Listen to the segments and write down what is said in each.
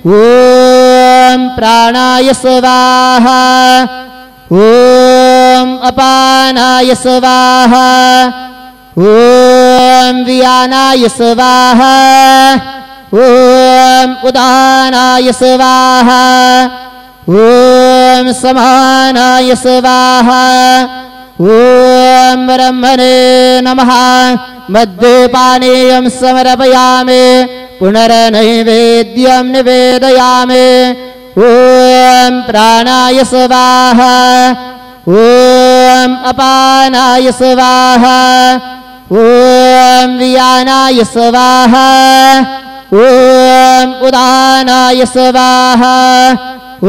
ॐ प्राणाय स्वाहा ॐ अपानाय स्वाहा ॐ व्यानाय स्वाहा ॐ उदानाय स्वाहा ॐ समानाय स्वाहा ॐ ब्रह्मणे नमः। मद्यपानीयं समर्पयामि पुनर्नैवेद्यं निवेदयामि। ॐ प्राणाय स्वाहा ॐ अपानाय स्वाहा ॐ व्यानाय स्वाहा ॐ उदानाय स्वाहा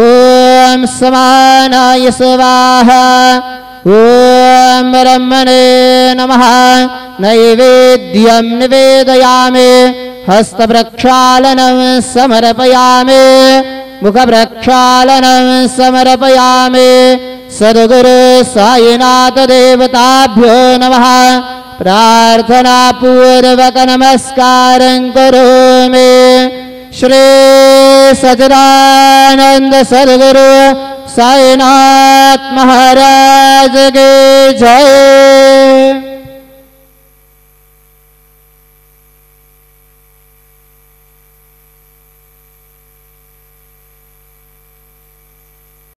ॐ समानाय स्वाहा ॐ ब्रह्मणे नमः। नैवेद्यं निवेदयामि हस्तप्रक्षालनं समर्पयामि मुखप्रक्षालनं समर्पयामि। सद्गुरु साईनाथ देवताभ्यो नमः। प्रार्थना पूर्वक नमस्कारं करोमि। श्री सच्चिदानंद सद्गुरु साईनाथ महाराज की जय।